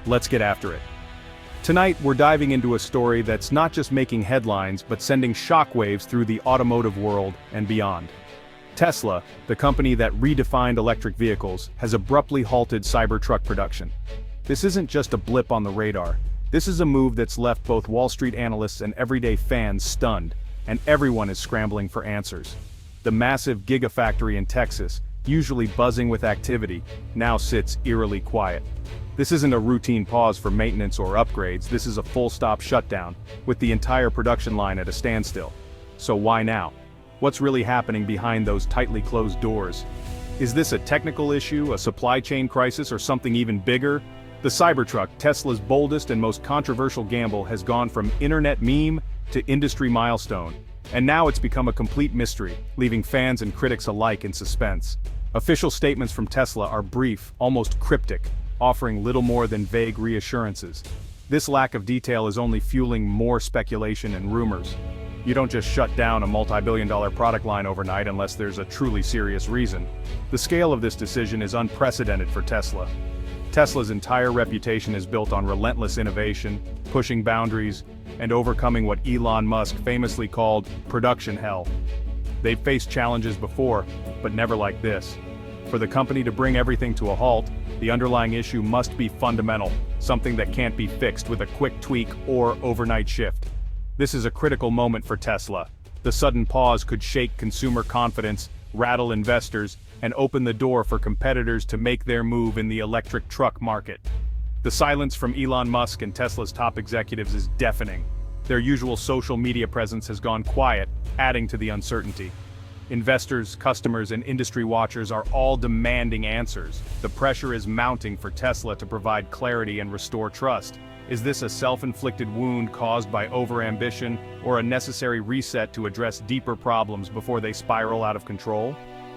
Let's get after it. Tonight, we're diving into a story that's not just making headlines but sending shockwaves through the automotive world and beyond. Tesla, the company that redefined electric vehicles, has abruptly halted Cybertruck production. This isn't just a blip on the radar. This is a move that's left both Wall Street analysts and everyday fans stunned, and everyone is scrambling for answers. The massive gigafactory in Texas, usually buzzing with activity, now sits eerily quiet. This isn't a routine pause for maintenance or upgrades, this is a full-stop shutdown, with the entire production line at a standstill. So why now? What's really happening behind those tightly closed doors? Is this a technical issue, a supply chain crisis, or something even bigger? The Cybertruck, Tesla's boldest and most controversial gamble, has gone from internet meme to industry milestone. And now it's become a complete mystery, leaving fans and critics alike in suspense. Official statements from Tesla are brief, almost cryptic, offering little more than vague reassurances. This lack of detail is only fueling more speculation and rumors. You don't just shut down a multi-billion-dollar product line overnight unless there's a truly serious reason. The scale of this decision is unprecedented for Tesla. Tesla's entire reputation is built on relentless innovation, pushing boundaries, and overcoming what Elon Musk famously called production hell. They've faced challenges before, but never like this. For the company to bring everything to a halt, the underlying issue must be fundamental, something that can't be fixed with a quick tweak or overnight shift. This is a critical moment for Tesla. The sudden pause could shake consumer confidence, rattle investors, and open the door for competitors to make their move in the electric truck market. The silence from Elon Musk and Tesla's top executives is deafening. Their usual social media presence has gone quiet, adding to the uncertainty. Investors, customers, and industry watchers are all demanding answers. The pressure is mounting for Tesla to provide clarity and restore trust. Is this a self-inflicted wound caused by overambition, or a necessary reset to address deeper problems before they spiral out of control?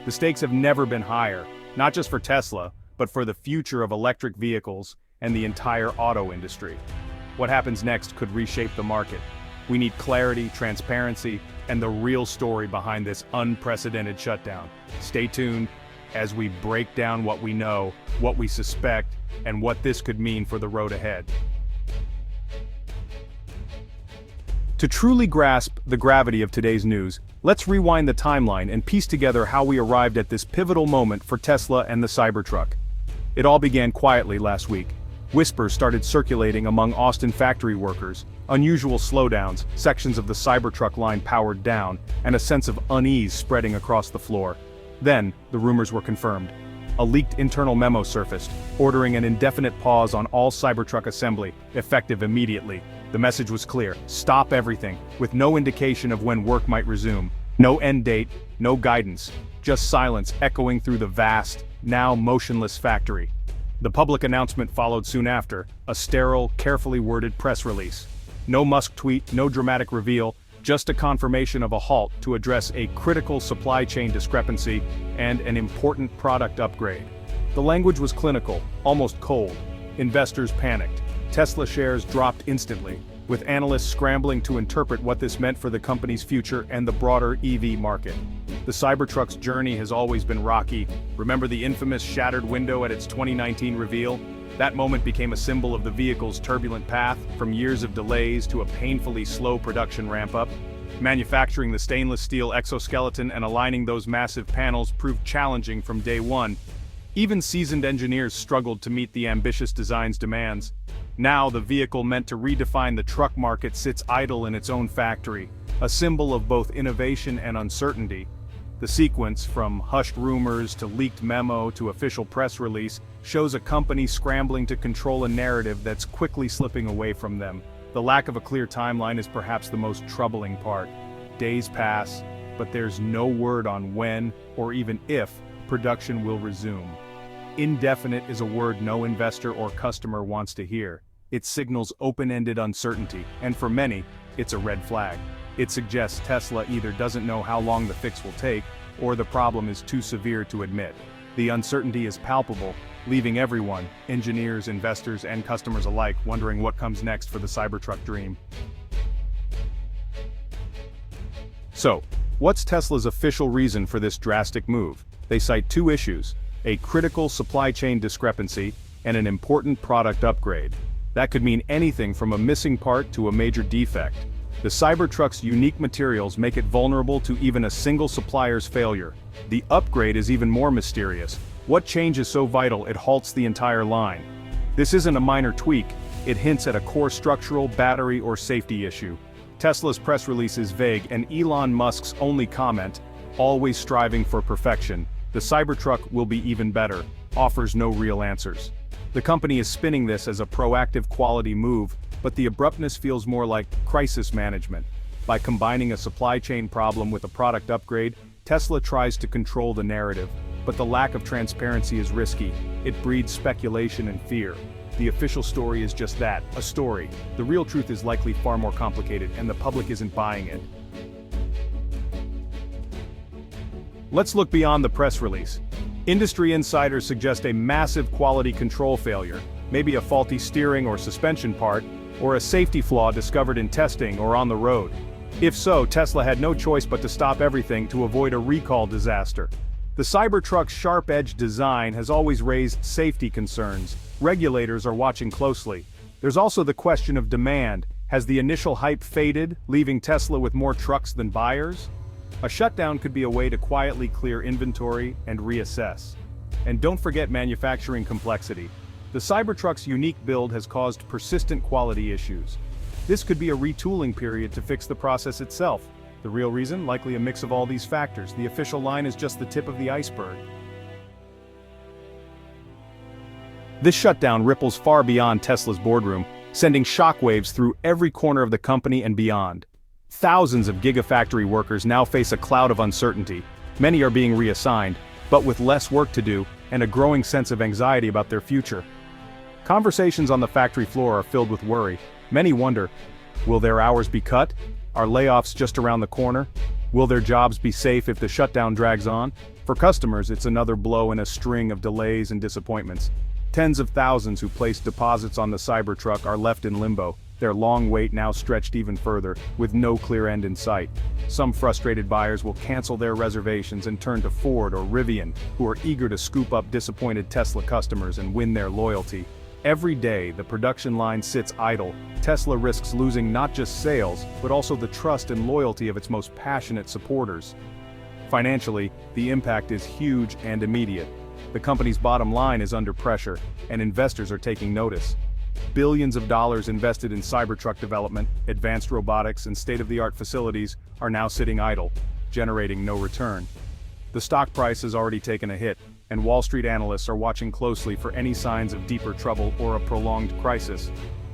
The stakes have never been higher, not just for Tesla, but for the future of electric vehicles and the entire auto industry. What happens next could reshape the market. We need clarity, transparency, and the real story behind this unprecedented shutdown. Stay tuned as we break down what we know, what we suspect, and what this could mean for the road ahead. To truly grasp the gravity of today's news, let's rewind the timeline and piece together how we arrived at this pivotal moment for Tesla and the Cybertruck. It all began quietly last week. Whispers started circulating among Austin factory workers, unusual slowdowns, sections of the Cybertruck line powered down, and a sense of unease spreading across the floor. Then, the rumors were confirmed. A leaked internal memo surfaced, ordering an indefinite pause on all Cybertruck assembly, effective immediately. The message was clear: stop everything, with no indication of when work might resume. No end date, no guidance, just silence echoing through the vast, now motionless factory. The public announcement followed soon after, a sterile, carefully worded press release. No Musk tweet, no dramatic reveal, just a confirmation of a halt to address a critical supply chain discrepancy and an important product upgrade. The language was clinical, almost cold. Investors panicked. Tesla shares dropped instantly, with analysts scrambling to interpret what this meant for the company's future and the broader EV market. The Cybertruck's journey has always been rocky. Remember the infamous shattered window at its 2019 reveal? That moment became a symbol of the vehicle's turbulent path, from years of delays to a painfully slow production ramp-up. Manufacturing the stainless steel exoskeleton and aligning those massive panels proved challenging from day one. Even seasoned engineers struggled to meet the ambitious design's demands. Now the vehicle meant to redefine the truck market sits idle in its own factory, a symbol of both innovation and uncertainty. The sequence, from hushed rumors to leaked memo to official press release, shows a company scrambling to control a narrative that's quickly slipping away from them. The lack of a clear timeline is perhaps the most troubling part. Days pass, but there's no word on when, or even if, production will resume. Indefinite is a word no investor or customer wants to hear. It signals open-ended uncertainty, and for many, it's a red flag. It suggests Tesla either doesn't know how long the fix will take, or the problem is too severe to admit. The uncertainty is palpable, leaving everyone, engineers, investors, and customers alike, wondering what comes next for the Cybertruck dream. So, what's Tesla's official reason for this drastic move? They cite two issues: a critical supply chain discrepancy and an important product upgrade. That could mean anything from a missing part to a major defect. The Cybertruck's unique materials make it vulnerable to even a single supplier's failure. The upgrade is even more mysterious. What change is so vital it halts the entire line? This isn't a minor tweak, it hints at a core structural, battery, or safety issue. Tesla's press release is vague, and Elon Musk's only comment, always striving for perfection, the Cybertruck will be even better, offers no real answers. The company is spinning this as a proactive quality move, but the abruptness feels more like crisis management. By combining a supply chain problem with a product upgrade, Tesla tries to control the narrative, but the lack of transparency is risky. It breeds speculation and fear. The official story is just that, a story. The real truth is likely far more complicated, and the public isn't buying it. Let's look beyond the press release. Industry insiders suggest a massive quality control failure, maybe a faulty steering or suspension part, or a safety flaw discovered in testing or on the road. If so, Tesla had no choice but to stop everything to avoid a recall disaster. The Cybertruck's sharp-edged design has always raised safety concerns. Regulators are watching closely. There's also the question of demand. Has the initial hype faded, leaving Tesla with more trucks than buyers? A shutdown could be a way to quietly clear inventory and reassess. And don't forget manufacturing complexity. The Cybertruck's unique build has caused persistent quality issues. This could be a retooling period to fix the process itself. The real reason, likely a mix of all these factors. The official line is just the tip of the iceberg. This shutdown ripples far beyond Tesla's boardroom, sending shockwaves through every corner of the company and beyond. Thousands of Gigafactory workers now face a cloud of uncertainty. Many are being reassigned, but with less work to do and a growing sense of anxiety about their future. Conversations on the factory floor are filled with worry. Many wonder, will their hours be cut? Are layoffs just around the corner? Will their jobs be safe if the shutdown drags on? For customers, it's another blow in a string of delays and disappointments. Tens of thousands who placed deposits on the Cybertruck are left in limbo, their long wait now stretched even further, with no clear end in sight. Some frustrated buyers will cancel their reservations and turn to Ford or Rivian, who are eager to scoop up disappointed Tesla customers and win their loyalty. Every day, the production line sits idle. Tesla risks losing not just sales, but also the trust and loyalty of its most passionate supporters. Financially, the impact is huge and immediate. The company's bottom line is under pressure, and investors are taking notice. Billions of dollars invested in Cybertruck development, advanced robotics, and state-of-the-art facilities are now sitting idle, generating no return. The stock price has already taken a hit, and Wall Street analysts are watching closely for any signs of deeper trouble or a prolonged crisis.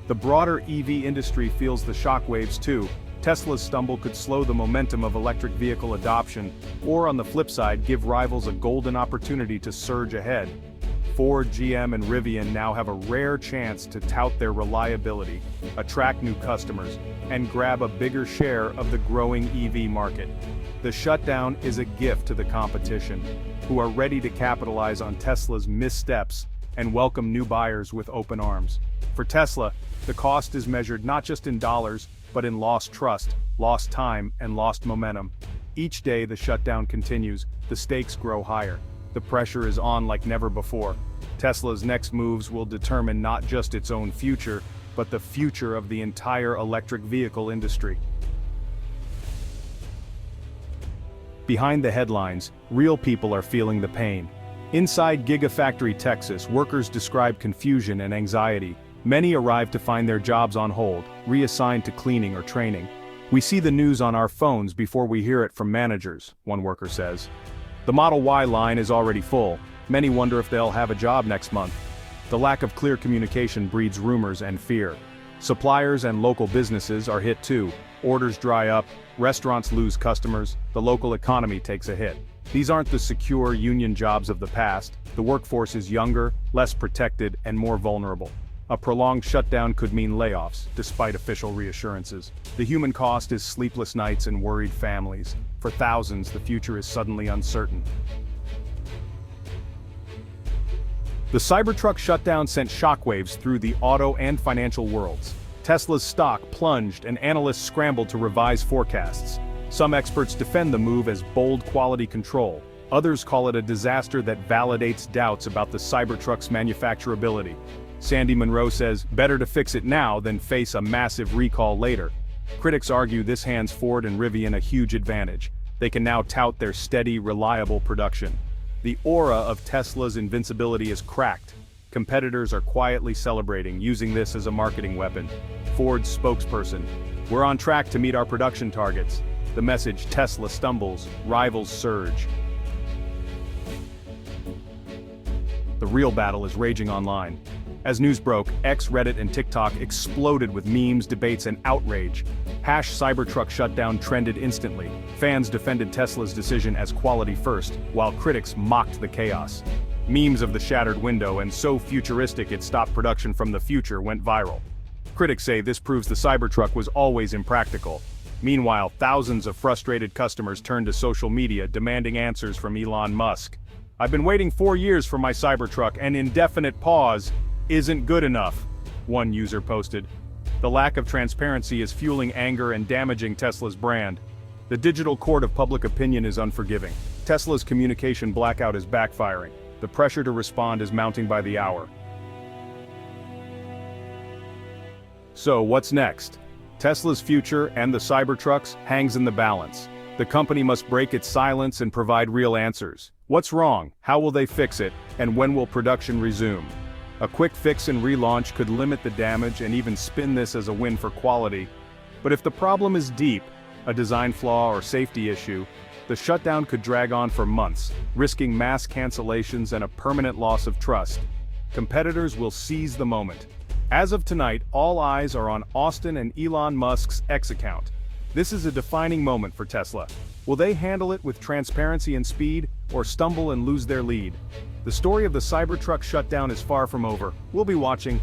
The broader EV industry feels the shockwaves too. Tesla's stumble could slow the momentum of electric vehicle adoption, or on the flip side, give rivals a golden opportunity to surge ahead. Ford, GM, and Rivian now have a rare chance to tout their reliability, attract new customers, and grab a bigger share of the growing EV market. The shutdown is a gift to the competition, who are ready to capitalize on Tesla's missteps and welcome new buyers with open arms. For Tesla, the cost is measured not just in dollars, but in lost trust, lost time, and lost momentum. Each day the shutdown continues, the stakes grow higher. The pressure is on like never before. Tesla's next moves will determine not just its own future, but the future of the entire electric vehicle industry. Behind the headlines, real people are feeling the pain. Inside Gigafactory Texas, workers describe confusion and anxiety. Many arrive to find their jobs on hold, reassigned to cleaning or training. We see the news on our phones before we hear it from managers, one worker says. The Model Y line is already full. Many wonder if they'll have a job next month. The lack of clear communication breeds rumors and fear. Suppliers and local businesses are hit too. Orders dry up, restaurants lose customers, the local economy takes a hit. These aren't the secure union jobs of the past. The workforce is younger, less protected, and more vulnerable. A prolonged shutdown could mean layoffs, despite official reassurances. The human cost is sleepless nights and worried families. For thousands, the future is suddenly uncertain. The Cybertruck shutdown sent shockwaves through the auto and financial worlds. Tesla's stock plunged and analysts scrambled to revise forecasts. Some experts defend the move as bold quality control, Others call it a disaster that validates doubts about the Cybertruck's manufacturability. Sandy Monroe says, better to fix it now than face a massive recall later. Critics argue this hands Ford and Rivian a huge advantage. They can now tout their steady, reliable production. The aura of Tesla's invincibility is cracked. Competitors are quietly celebrating, using this as a marketing weapon. Ford's spokesperson: "We're on track to meet our production targets." The message: Tesla stumbles, rivals surge. The real battle is raging online. As news broke, X, Reddit, and TikTok exploded with memes, debates, and outrage. #Cybertruck shutdown trended instantly. Fans defended Tesla's decision as quality first, while critics mocked the chaos. Memes of the shattered window and so futuristic it stopped production from the future went viral. Critics say this proves the Cybertruck was always impractical. Meanwhile, thousands of frustrated customers turned to social media demanding answers from Elon Musk. "I've been waiting 4 years for my Cybertruck, and indefinite pause isn't good enough," one user posted. The lack of transparency is fueling anger and damaging Tesla's brand. The digital court of public opinion is unforgiving. Tesla's communication blackout is backfiring. The pressure to respond is mounting by the hour. So what's next? Tesla's future and the Cybertruck's hangs in the balance. The company must break its silence and provide real answers. What's wrong? How will they fix it? And when will production resume? A quick fix and relaunch could limit the damage and even spin this as a win for quality. But if the problem is deep, a design flaw or safety issue, the shutdown could drag on for months, risking mass cancellations and a permanent loss of trust. Competitors will seize the moment. As of tonight, all eyes are on Austin and Elon Musk's X account. This is a defining moment for Tesla. Will they handle it with transparency and speed, or stumble and lose their lead? The story of the Cybertruck shutdown is far from over. We'll be watching.